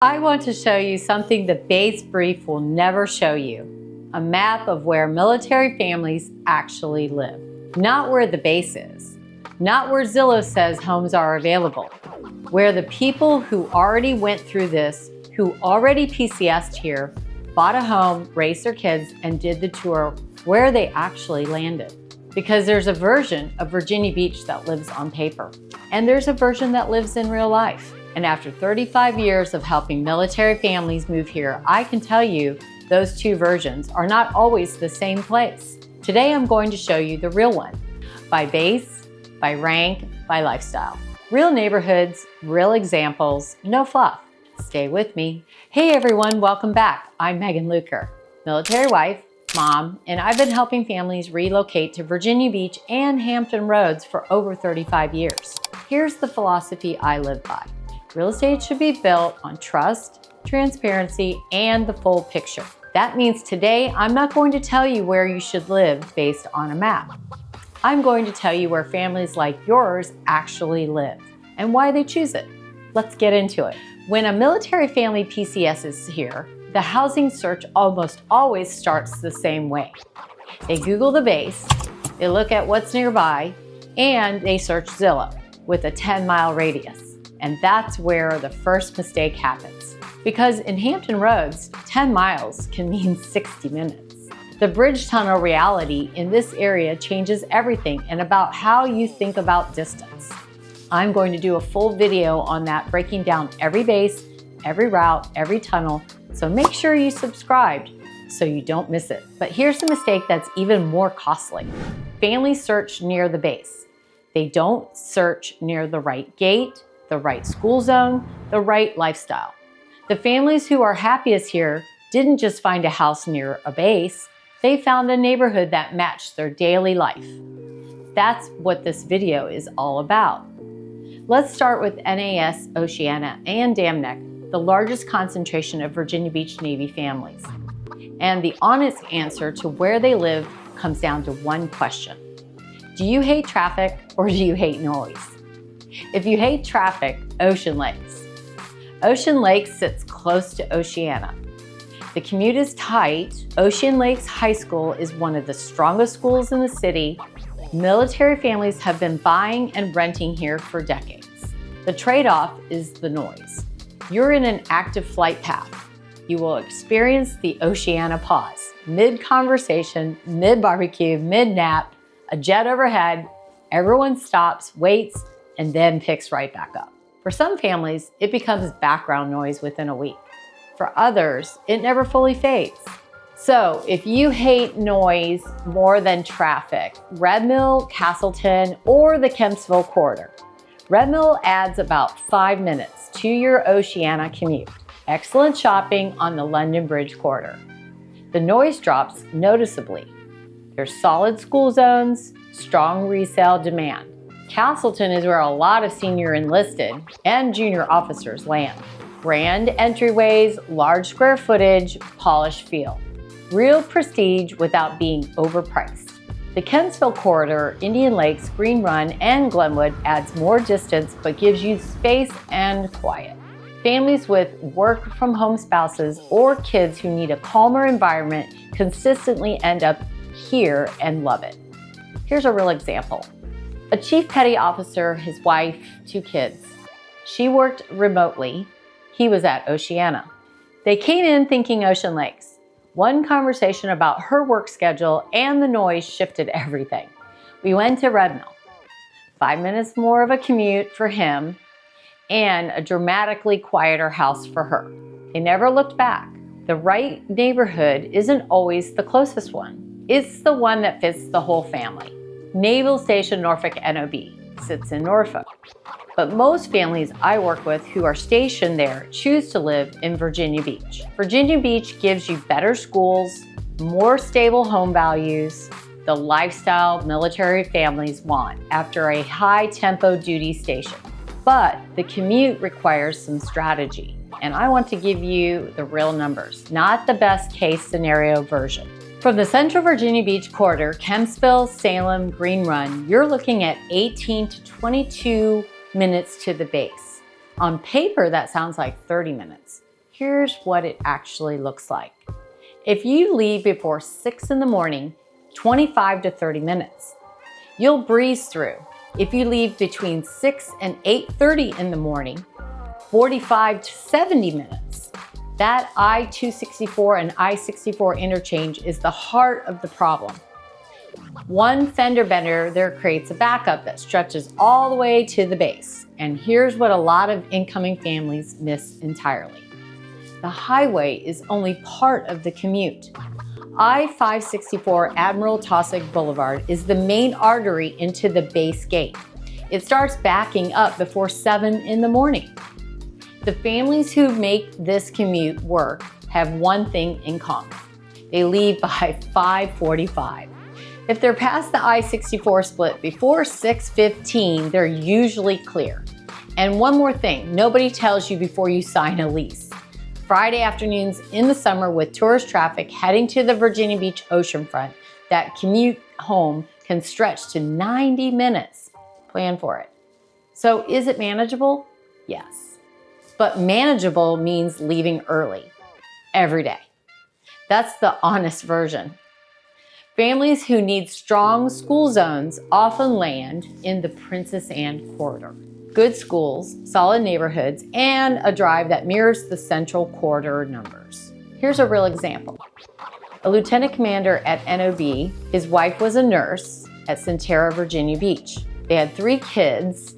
I want to show you something the base brief will never show you. A map of where military families actually live. Not where the base is. Not where Zillow says homes are available. Where the people who already went through this, who already PCSed here, bought a home, raised their kids, and did the tour, where they actually landed. Because there's a version of Virginia Beach that lives on paper. And there's a version that lives in real life. And after 35 years of helping military families move here, I can tell you those two versions are not always the same place. Today I'm going to show you the real one. By base, by rank, by lifestyle. Real neighborhoods, real examples, no fluff. Stay with me. Hey everyone, welcome back. I'm Megan Luker, military wife, mom, and I've been helping families relocate to Virginia Beach and Hampton roads for over 35 years. Here's the philosophy I live by. Real estate should be built on trust, transparency, and the full picture. That means today, I'm not going to tell you where you should live based on a map. I'm going to tell you where families like yours actually live and why they choose it. Let's get into it. When a military family PCS is here, the housing search almost always starts the same way. They Google the base, they look at what's nearby, and they search Zillow with a 10-mile radius. And that's where the first mistake happens. Because in Hampton roads, 10 miles can mean 60 minutes. The bridge tunnel reality in this area changes everything and about how you think about distance. I'm going to do a full video on that, breaking down every base, every route, every tunnel, so make sure you subscribed so you don't miss it. But here's the mistake that's even more costly. Families search near the base. They don't search near the right gate, the right school zone, the right lifestyle. The families who are happiest here didn't just find a house near a base, they found a neighborhood that matched their daily life. That's what this video is all about. Let's start with NAS, Oceana, and Dam Neck, the largest concentration of Virginia Beach Navy families. And the honest answer to where they live comes down to one question. Do you hate traffic or do you hate noise? If you hate traffic, Ocean Lakes. Ocean Lakes sits close to Oceana. The commute is tight. Ocean Lakes High School is one of the strongest schools in the city. Military families have been buying and renting here for decades. The trade-off is the noise. You're in an active flight path. You will experience the Oceana pause. Mid-conversation, mid-barbecue, mid-nap, a jet overhead, everyone stops, waits, and then picks right back up. For some families, it becomes background noise within a week. For others, it never fully fades. So if you hate noise more than traffic, Red Mill, Castleton, or the Kempsville corridor. Red Mill adds about 5 minutes to your Oceana commute. Excellent shopping on the London Bridge corridor. The noise drops noticeably. There's solid school zones, strong resale demand. Castleton is where a lot of senior enlisted and junior officers land. Grand entryways, large square footage, polished feel. Real prestige without being overpriced. The Kempsville corridor, Indian Lakes, Green Run, and Glenwood adds more distance but gives you space and quiet. Families with work-from-home spouses or kids who need a calmer environment consistently end up here and love it. Here's a real example. A chief petty officer, his wife, 2 kids. She worked remotely. He was at Oceana. They came in thinking Ocean Lakes. One conversation about her work schedule and the noise shifted everything. We went to Red Mill. 5 minutes more of a commute for him and a dramatically quieter house for her. They never looked back. The right neighborhood isn't always the closest one. It's the one that fits the whole family. Naval Station Norfolk NOB sits in Norfolk. But most families I work with who are stationed there choose to live in Virginia Beach. Virginia Beach gives you better schools, more stable home values, the lifestyle military families want after a high-tempo duty station. But the commute requires some strategy, and I want to give you the real numbers, not the best-case scenario version. From the Central Virginia Beach corridor, Kempsville, Salem, Green Run, you're looking at 18 to 22 minutes to the base. On paper, that sounds like 30 minutes. Here's what it actually looks like. If you leave before 6 in the morning, 25 to 30 minutes. You'll breeze through. If you leave between 6 and 8:30 in the morning, 45 to 70 minutes. That I-264 and I-64 interchange is the heart of the problem. One fender bender there creates a backup that stretches all the way to the base. And here's what a lot of incoming families miss entirely. The highway is only part of the commute. I-564 Admiral Taussig Boulevard is the main artery into the base gate. It starts backing up before 7 in the morning. The families who make this commute work have one thing in common. They leave by 5:45. If they're past the I-64 split before 6:15, they're usually clear. And one more thing, nobody tells you before you sign a lease. Friday afternoons in the summer with tourist traffic heading to the Virginia Beach oceanfront, that commute home can stretch to 90 minutes. Plan for it. So is it manageable? Yes. But manageable means leaving early, every day. That's the honest version. Families who need strong school zones often land in the Princess Anne corridor. Good schools, solid neighborhoods, and a drive that mirrors the central corridor numbers. Here's a real example. A lieutenant commander at NOB, his wife was a nurse at Centerra, Virginia Beach. They had 3 kids,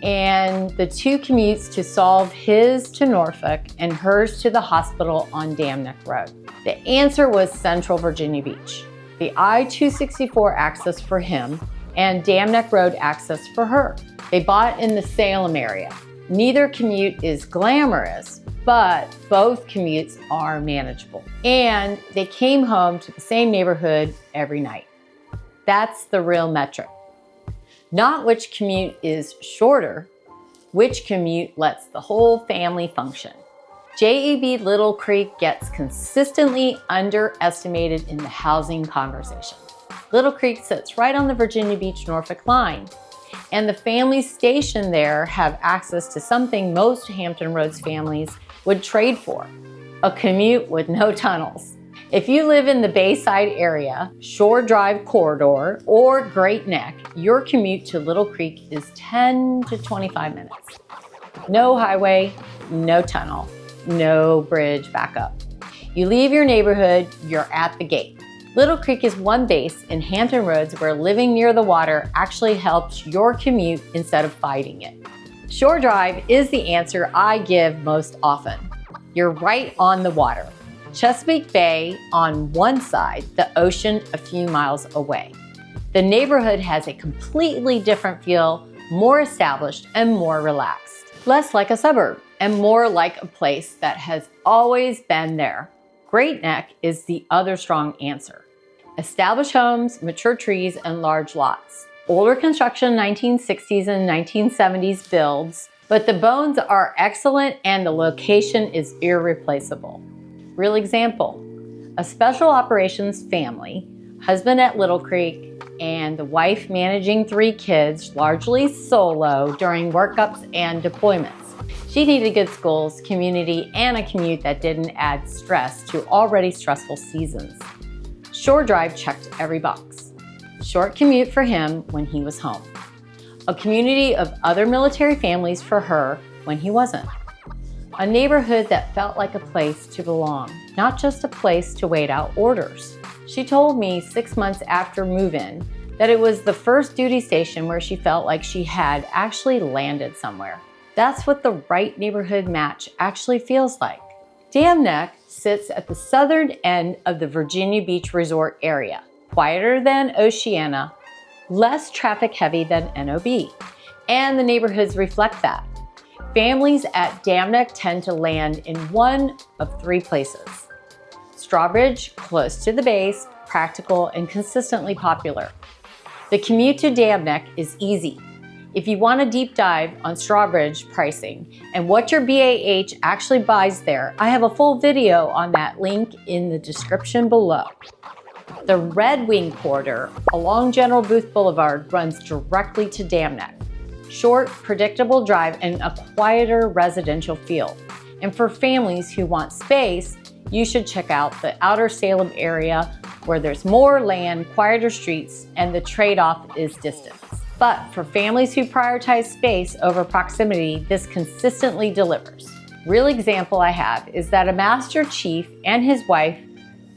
and the 2 commutes to solve his to Norfolk and hers to the hospital on Dam Neck Road. The answer was Central Virginia Beach. The I-264 access for him and Dam Neck Road access for her. They bought in the Salem area. Neither commute is glamorous, but both commutes are manageable. And they came home to the same neighborhood every night. That's the real metric. Not which commute is shorter, which commute lets the whole family function. JEB Little Creek gets consistently underestimated in the housing conversation. Little Creek sits right on the Virginia Beach-Norfolk line, and the families stationed there have access to something most Hampton Roads families would trade for, a commute with no tunnels. If you live in the Bayside area, Shore Drive corridor, or Great Neck, your commute to Little Creek is 10 to 25 minutes. No highway, no tunnel, no bridge backup. You leave your neighborhood, you're at the gate. Little Creek is one base in Hampton Roads where living near the water actually helps your commute instead of fighting it. Shore Drive is the answer I give most often. You're right on the water. Chesapeake Bay on one side, the ocean a few miles away. The neighborhood has a completely different feel, more established and more relaxed. Less like a suburb and more like a place that has always been there. Great Neck is the other strong answer. Established homes, mature trees, and large lots. Older construction 1960s and 1970s builds, but the bones are excellent and the location is irreplaceable. Real example, a special operations family, husband at Little Creek, and the wife managing 3 kids, largely solo during workups and deployments. She needed good schools, community, and a commute that didn't add stress to already stressful seasons. Shore Drive checked every box. Short commute for him when he was home. A community of other military families for her when he wasn't. A neighborhood that felt like a place to belong, not just a place to wait out orders. She told me 6 months after move-in that it was the first duty station where she felt like she had actually landed somewhere. That's what the right neighborhood match actually feels like. Dam Neck sits at the southern end of the Virginia Beach Resort area, quieter than Oceana, less traffic heavy than NOB, and the neighborhoods reflect that. Families at Dam Neck tend to land in one of 3 places. Strawbridge, close to the base, practical, and consistently popular. The commute to Dam Neck is easy. If you want a deep dive on Strawbridge pricing and what your BAH actually buys there, I have a full video on that, link in the description below. The Red Wing corridor along General Booth Boulevard runs directly to Dam Neck. Short, predictable drive and a quieter residential feel. And for families who want space, you should check out the outer Salem area where there's more land, quieter streets, and the trade-off is distance. But for families who prioritize space over proximity, this consistently delivers. Real example I have is that a master chief and his wife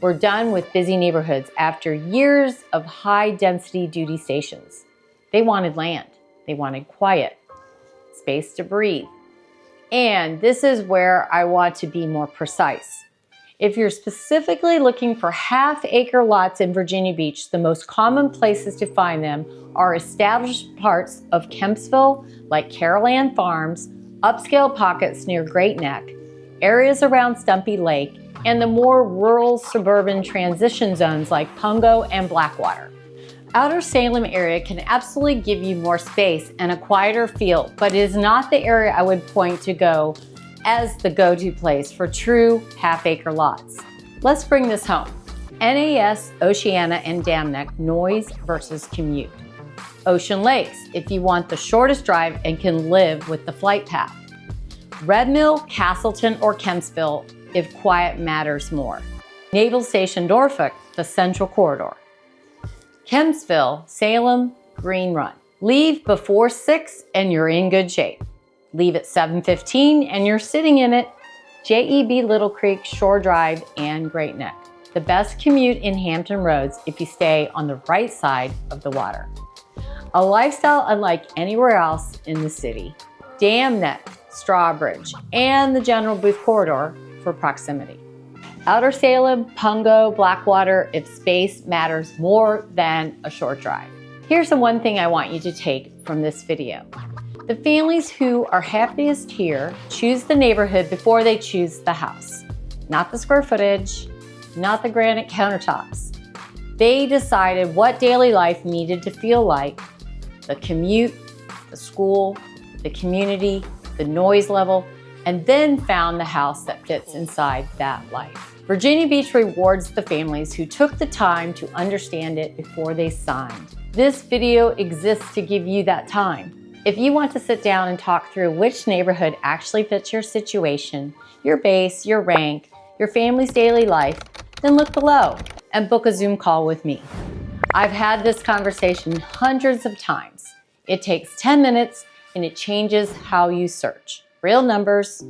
were done with busy neighborhoods after years of high-density duty stations. They wanted land, they wanted quiet, space to breathe. And this is where I want to be more precise. If you're specifically looking for half-acre lots in Virginia Beach, the most common places to find them are established parts of Kempsville, like Caroline Farms, upscale pockets near Great Neck, areas around Stumpy Lake, and the more rural suburban transition zones like Pungo and Blackwater. Outer Salem area can absolutely give you more space and a quieter feel, but it is not the area I would point to go as the go-to place for true half-acre lots. Let's bring this home. NAS, Oceana, and Dam Neck, noise versus commute. Ocean Lakes, if you want the shortest drive and can live with the flight path. Red Mill, Castleton, or Kempsville, if quiet matters more. Naval Station, Norfolk, the central corridor. Kempsville, Salem, Green Run. Leave before 6 and you're in good shape. Leave at 7:15 and you're sitting in it. JEB Little Creek, Shore Drive, and Great Neck. The best commute in Hampton roads if you stay on the right side of the water. A lifestyle unlike anywhere else in the city. Dam Neck, Strawbridge, and the General Booth Corridor for proximity. Outer Salem, Pungo, Blackwater, if space matters more than a short drive. Here's the one thing I want you to take from this video. The families who are happiest here choose the neighborhood before they choose the house. Not the square footage, not the granite countertops. They decided what daily life needed to feel like, the commute, the school, the community, the noise level, and then found the house that fits inside that life. Virginia Beach rewards the families who took the time to understand it before they signed. This video exists to give you that time. If you want to sit down and talk through which neighborhood actually fits your situation, your base, your rank, your family's daily life, then look below and book a Zoom call with me. I've had this conversation hundreds of times. It takes 10 minutes and it changes how you search. Real numbers,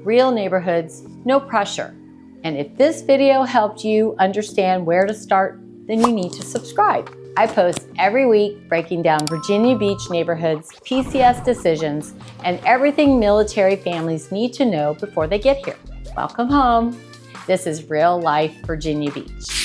real neighborhoods, no pressure. And if this video helped you understand where to start, then you need to subscribe. I post every week breaking down Virginia Beach neighborhoods, PCS decisions, and everything military families need to know before they get here. Welcome home. This is Real Life Virginia Beach.